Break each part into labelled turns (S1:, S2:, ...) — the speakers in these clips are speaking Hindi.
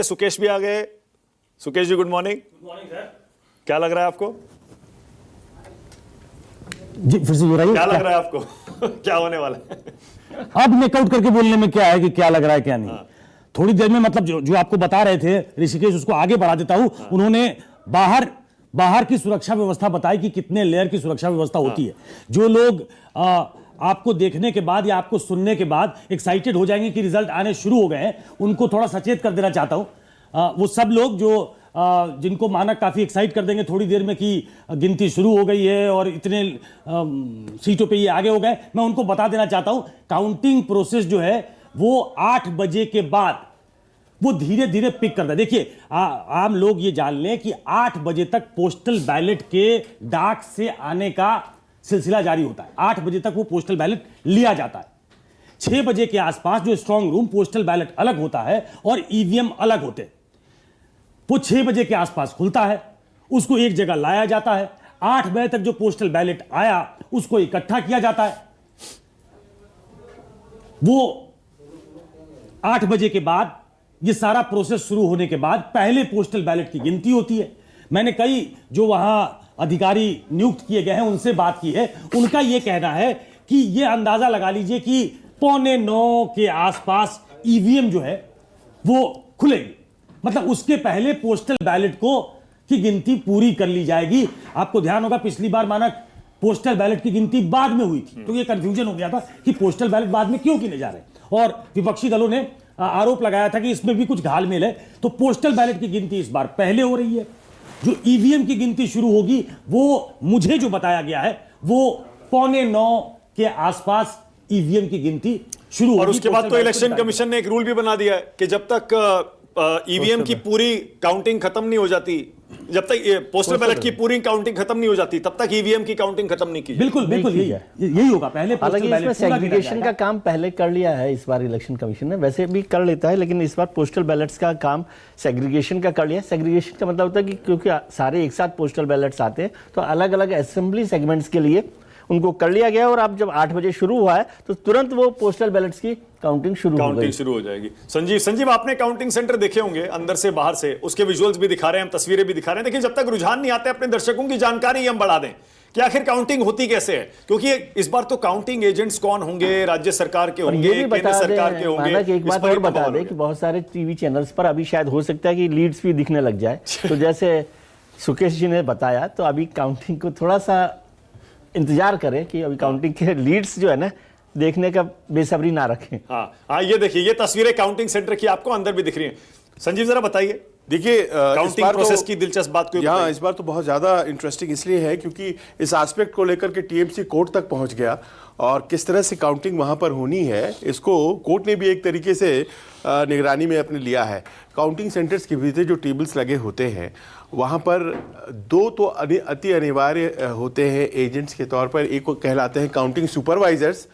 S1: सुकेश भी आ गए। Sukesh ji good morning.
S2: Good morning sir.
S1: क्या लग रहा है आपको?
S3: जी फिर से दोहराइए।
S1: क्या लग रहा है आपको? क्या होने वाला है?
S3: अब मेकआउट करके बोलने में क्या है कि क्या लग रहा है क्या नहीं। थोड़ी देर में मतलब जो आपको बता रहे थे ऋषिकेश, उसको आगे बढ़ा देता हूं। उन्होंने बाहर की सुरक्षा व्यवस्था बताई कि कितने लेयर की सुरक्षा व्यवस्था होती है। जो लोग आपको देखने के बाद या आपको सुनने के बाद एक्साइटेड हो जाएंगे कि रिजल्ट आने शुरू हो गए हैं, उनको थोड़ा सचेत कर देना चाहता हूं। वो सब लोग जो जिनको मानक काफी एक्साइट कर देंगे थोड़ी देर में कि गिनती शुरू हो गई है और इतने सीटों पे ये आगे हो गए, मैं उनको बता देना चाहता हूं काउंटिंग प्रोसेस जो है वो 8 बजे के बाद वो धीरे धीरे पिक करता है। देखिए आम लोग ये जान लें कि 8 बजे तक पोस्टल बैलेट के डाक से आने का सिलसिला जारी होता है। 8 बजे तक वो पोस्टल बैलेट लिया जाता है। 6 बजे के आसपास जो स्ट्रांग रूम पोस्टल बैलेट अलग होता है और ईवीएम अलग होते हैं, वो 6 बजे के आसपास खुलता है, उसको एक जगह लाया जाता है। 8 बजे तक जो पोस्टल बैलेट आया उसको इकट्ठा किया जाता है। वो 8 बजे के बाद ये सारा प्रोसेस शुरू होने के बाद पहले पोस्टल बैलेट की गिनती होती है। मैंने कई जो वहां अधिकारी नियुक्त किए गए हैं उनसे बात की है। उनका यह कहना है कि यह अंदाजा लगा लीजिए कि 8:45 के आसपास ईवीएम जो है वो खुलेगी, मतलब उसके पहले पोस्टल बैलेट को की गिनती पूरी कर ली जाएगी। आपको ध्यान होगा पिछली बार मानक पोस्टल बैलेट की गिनती बाद में हुई थी, तो ये कंफ्यूजन हो गया था कि पोस्टल बैलेट बाद में क्यों गिने जा रहे, और विपक्षी दलों ने आरोप लगाया था कि इसमें भी कुछ घालमेल है। तो पोस्टल बैलेट की गिनती इस बार पहले हो रही है। जो ईवीएम की गिनती शुरू होगी वो मुझे जो बताया गया है वो 8:45 के आसपास ईवीएम की गिनती शुरू होगी।
S1: और उसके बाद तो इलेक्शन कमीशन ने एक रूल भी बना दिया है कि जब तक ईवीएम की पूरी काउंटिंग खत्म नहीं हो जाती, जब तक पोस्टल बैलेट की पूरी काउंटिंग खत्म नहीं हो जाती, तब तक ईवीएम की काउंटिंग खत्म नहीं की।
S3: बिल्कुल बिल्कुल यही होगा। पहले
S4: हालांकि इसमें सेग्रीगेशन का काम पहले कर लिया है इस बार इलेक्शन कमीशन ने, वैसे भी कर लेता है, लेकिन इस बार पोस्टल बैलेट्स का काम सेग्रीगेशन का कर लिया। सेग्रीगेशन का मतलब होता है कि क्योंकि सारे एक साथ पोस्टल बैलेट्स आते हैं तो अलग अलग असेंबली सेगमेंट्स के लिए उनको कर लिया गया। और अब जब 8 बजे शुरू हुआ है तो तुरंत वो पोस्टल बैलेट्स की काउंटिंग शुरू हो
S1: जाएगी। संजीव आपने काउंटिंग सेंटर देखे होंगे अंदर से बाहर से, उसके विजुअल्स भी दिखा रहे हैं, हम तस्वीरें भी दिखा रहे हैं। देखिए जब तक रुझान नहीं आते अपने दर्शकों की जानकारी हम बढ़ा दें कि आखिर काउंटिंग होती कैसे है, क्योंकि इस बार तो काउंटिंग एजेंट्स कौन होंगे, राज्य सरकार के होंगे, केंद्र सरकार के होंगे।
S4: एक बात और बता दें कि बहुत सारे टीवी चैनल्स पर अभी शायद हो सकता है कि लीड्स भी दिखने लग जाए। तो जैसे सुकेश जी ने बताया, तो अभी काउंटिंग को थोड़ा सा इंतजार करें कि अभी काउंटिंग के लीड्स जो है ना देखने का बेसब्री ना रखें।
S1: हाँ ये देखिए, ये तस्वीरें काउंटिंग सेंटर की आपको अंदर भी दिख रही हैं। संजीव जरा बताइए।
S5: देखिए
S1: काउंटिंग प्रोसेस की दिलचस्प बात कोई
S5: यहाँ इस बार तो बहुत ज़्यादा इंटरेस्टिंग इसलिए है क्योंकि इस एस्पेक्ट को लेकर के टीएमसी कोर्ट तक पहुँच गया, और किस तरह से काउंटिंग वहाँ पर होनी है इसको कोर्ट ने भी एक तरीके से निगरानी में अपने लिया है। काउंटिंग सेंटर्स के भीतर जो टेबल्स लगे होते हैं वहाँ पर 2 तो अति अनिवार्य होते हैं एजेंट्स के तौर पर। एक को कहलाते हैं काउंटिंग सुपरवाइजर्स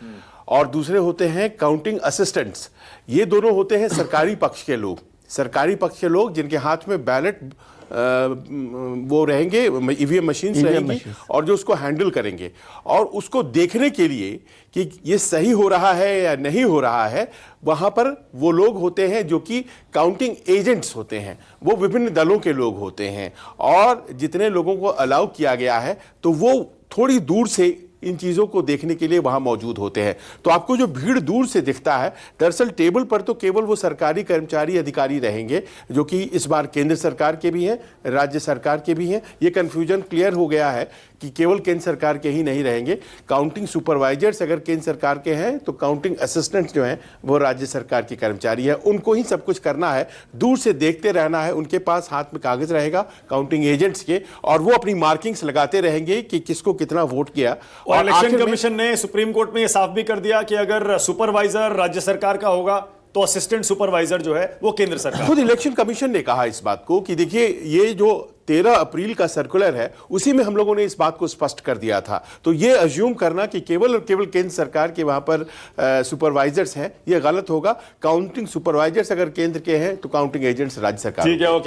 S5: और दूसरे होते हैं काउंटिंग असिस्टेंट्स। ये दोनों होते हैं सरकारी पक्ष के लोग जिनके हाथ में बैलेट वो रहेंगे, ईवीएम मशीन्स रहेंगी और जो उसको हैंडल करेंगे, और उसको देखने के लिए कि ये सही हो रहा है या नहीं हो रहा है, वहाँ पर वो लोग होते हैं जो कि काउंटिंग एजेंट्स होते हैं। वो विभिन्न दलों के लोग होते हैं और जितने लोगों को अलाउ किया गया है तो वो थोड़ी दूर से इन चीज़ों को देखने के लिए वहाँ मौजूद होते हैं। तो आपको जो भीड़ दूर से दिखता है, दरअसल टेबल पर तो केवल वो सरकारी कर्मचारी अधिकारी रहेंगे जो कि इस बार केंद्र सरकार के भी हैं, राज्य सरकार के भी हैं। ये कन्फ्यूजन क्लियर हो गया है कि केवल केंद्र सरकार के ही नहीं रहेंगे। काउंटिंग सुपरवाइजर्स अगर केंद्र सरकार के हैं तो काउंटिंग असिस्टेंट्स जो हैं वो राज्य सरकार के कर्मचारी हैं। उनको ही सब कुछ करना है, दूर से देखते रहना है। उनके पास हाथ में कागज रहेगा काउंटिंग एजेंट्स के, और वो अपनी मार्किंग्स लगाते रहेंगे कि किसको कितना वोट किया।
S1: और इलेक्शन कमीशन ने सुप्रीम कोर्ट में यह साफ भी कर दिया कि अगर सुपरवाइजर राज्य सरकार का होगा तो असिस्टेंट सुपरवाइजर जो है वो केंद्र सरकार।
S5: खुद इलेक्शन कमीशन ने कहा इस बात को कि देखिए ये जो 13 अप्रैल का सर्कुलर है उसी में हम लोगों ने इस बात को स्पष्ट कर दिया था। तो ये अज्यूम करना कि केवल और केवल केंद्र सरकार के वहां पर सुपरवाइजर्स हैं, ये गलत होगा। काउंटिंग सुपरवाइजर्स अगर केंद्र के हैं तो काउंटिंग एजेंट्स राज्य सरकार।
S1: ठीक है, ओके।